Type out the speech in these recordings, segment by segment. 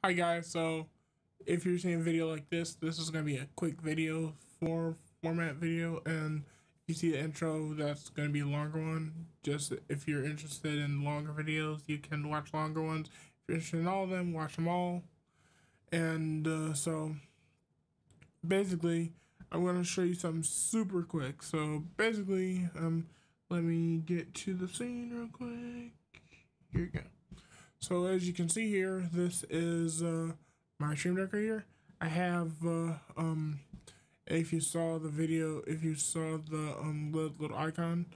Hi guys, so if you're seeing a video like this is going to be a quick video format video, and if you see the intro, that's going to be a longer one. Just if you're interested in longer videos, you can watch longer ones. If you're interested in all of them, watch them all. And so basically, I'm going to show you something super quick. So basically, let me get to the scene real quick. Here you go. So as you can see here, this is my Stream Deck right here. I have if you saw the video, if you saw the little icon.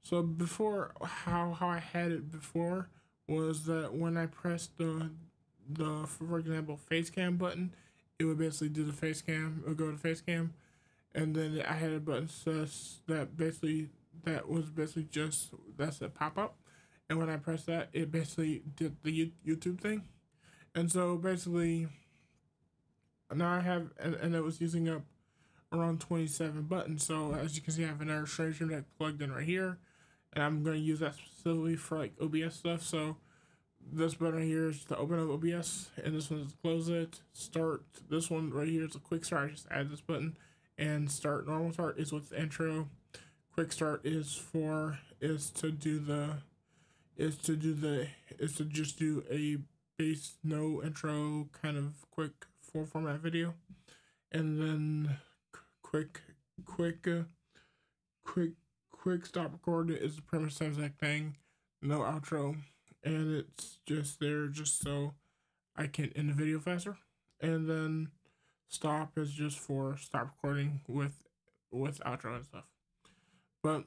So before, how I had it before was that when I pressed the for example face cam button, it would basically do the face cam. It would go to face cam, and then I had a button says that was basically just that's a pop up. And when I pressed that, it basically did the YouTube thing. And so basically, now I have, and it was using up around 27 buttons. So as you can see, I have another Stream Deck plugged in right here. And I'm going to use that specifically for like OBS stuff. So this button right here is to open up OBS, and this one is to close it. Start, this one right here is a quick start. I just add this button. And start, normal start is with the intro. Quick start is to just do a base no intro kind of quick format video, and then quick stop record is pretty much the same exact thing, no outro, and it's just there just so I can end the video faster. And then stop is just for stop recording with outro and stuff. But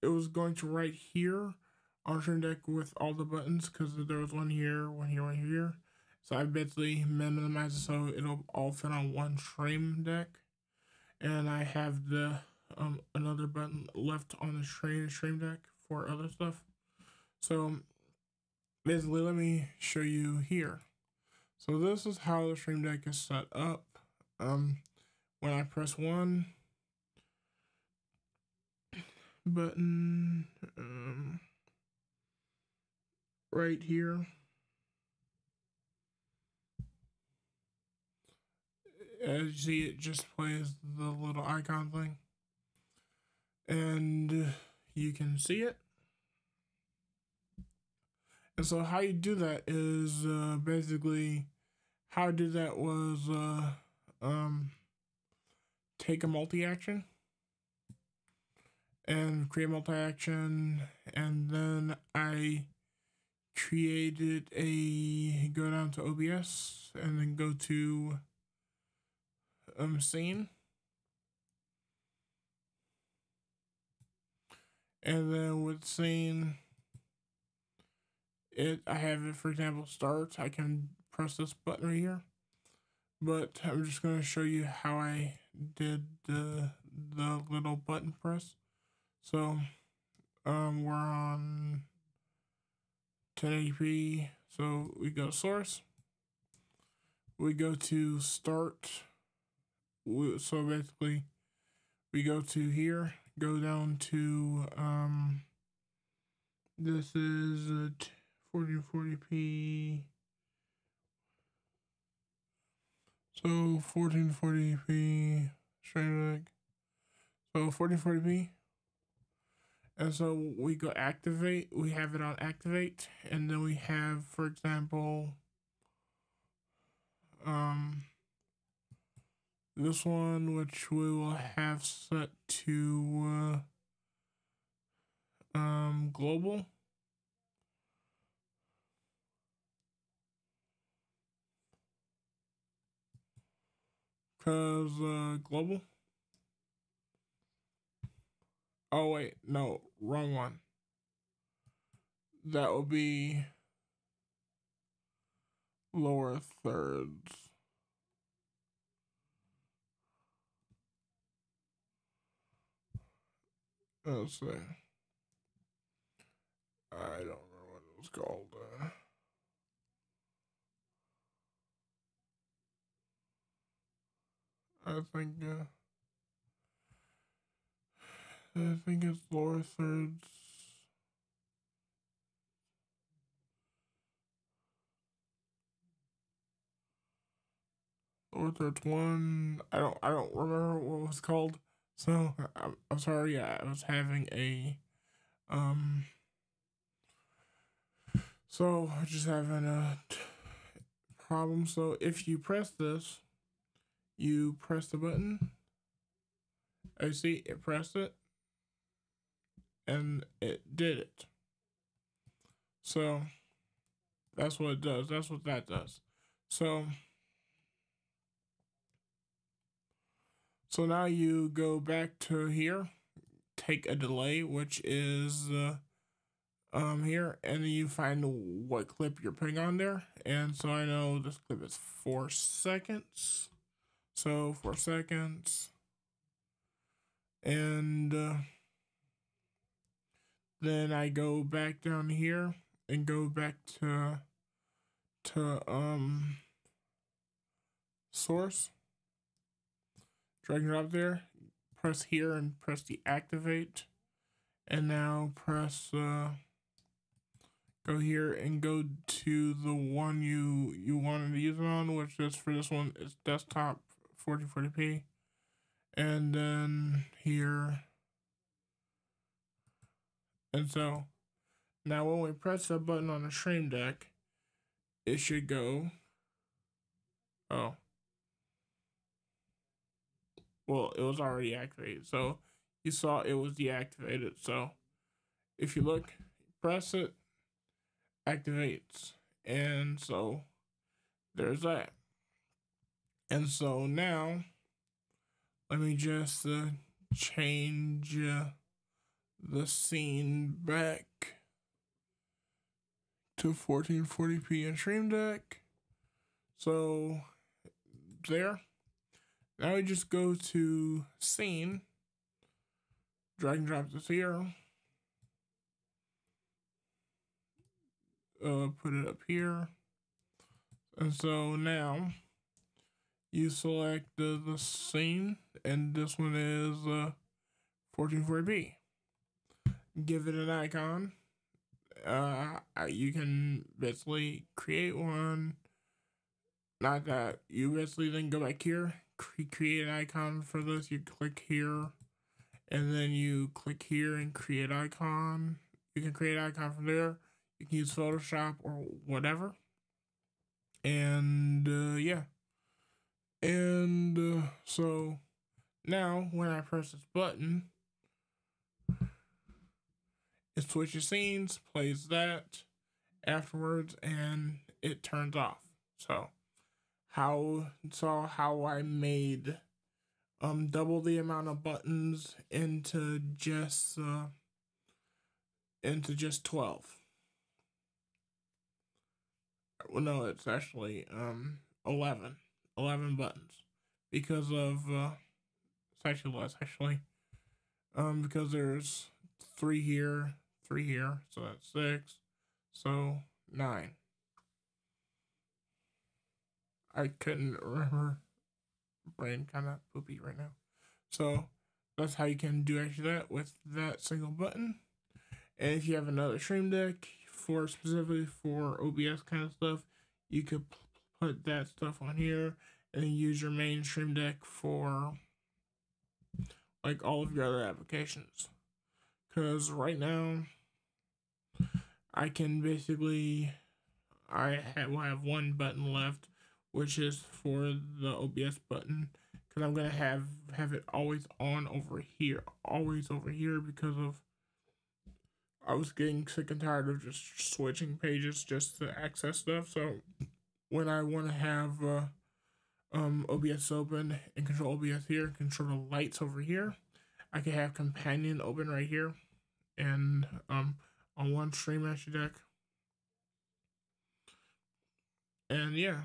it was going to right here on Stream Deck with all the buttons, because there was one here, one here, one here. So I basically minimized it so it'll all fit on one Stream Deck. And I have the another button left on the Stream Deck for other stuff. So basically, let me show you here. So this is how the Stream Deck is set up. When I press one button right here, as you see, it just plays the little icon thing, and you can see it. And so how you do that is basically how I did that was take a multi-action and create multi-action, and then I created go down to OBS and then go to scene, and then with scene, I have it, for example, start. I can press this button right here, but I'm just going to show you how I did the little button press. So we're on 1080p, so we go to source, we go to start. So basically we go to here, go down to this is 1440p, so 1440p Stream Deck, so 1440p. And so we go activate, we have it on activate, and then we have, for example, this one, which we will have set to global. Cause global. Oh wait, no, wrong one. That will be lower thirds. Let's see. I don't know what it was called. I think it's lower thirds. there's one. I don't remember what it was called. So I'm sorry. I was having a So just having a problem. So if you press this, you press the button. I see it pressed it, and it did it. So that's what it does. That's what that does. So now you go back to here, take a delay, which is here, and then you find what clip you're putting on there. And so I know this clip is 4 seconds. So 4 seconds. And then I go back down here and go back to source. Drag it up there, press here and press the activate. And now press go here and go to the one you wanted to use it on, which is for this one is desktop 1440p. And then here. And so now when we press the button on the Stream Deck, it should go. Oh. Well, it was already activated. So you saw it was deactivated. So if you look, press it, activates. And so there's that. And so now let me just change the scene back to 1440p in Stream Deck. So there. Now we just go to scene, drag and drop this here, put it up here. And so now you select the scene, and this one is 1440p. Give it an icon. You can basically create one. Not that. You basically then go back here, create an icon for this. You click here, and then you click here and create icon. You can create an icon from there. You can use Photoshop or whatever. And yeah. And so now when I press this button, it switches scenes, plays that afterwards, and it turns off. So how I made double the amount of buttons into just 12. Well, no, it's actually 11 buttons, because of it's actually less, actually, because there's 3 here, so that's 6, so 9. I couldn't remember. Brain kind of poopy right now. So that's how you can do actually that with that single button. And if you have another Stream Deck for specifically for OBS kind of stuff, you could put that stuff on here and then use your main Stream Deck for like all of your other applications. Because right now, I can basically, I have one button left, which is for the OBS button, because I'm gonna have it always on over here, because of I was getting sick and tired of just switching pages just to access stuff. So when I want to have OBS open and control OBS here, control the lights over here, I can have Companion open right here, and on one StreamMaster deck. And yeah.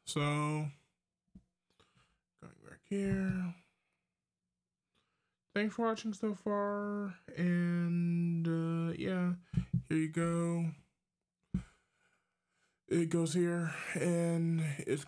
So going back here. Thanks for watching so far, and yeah, here you go. It goes here, and it's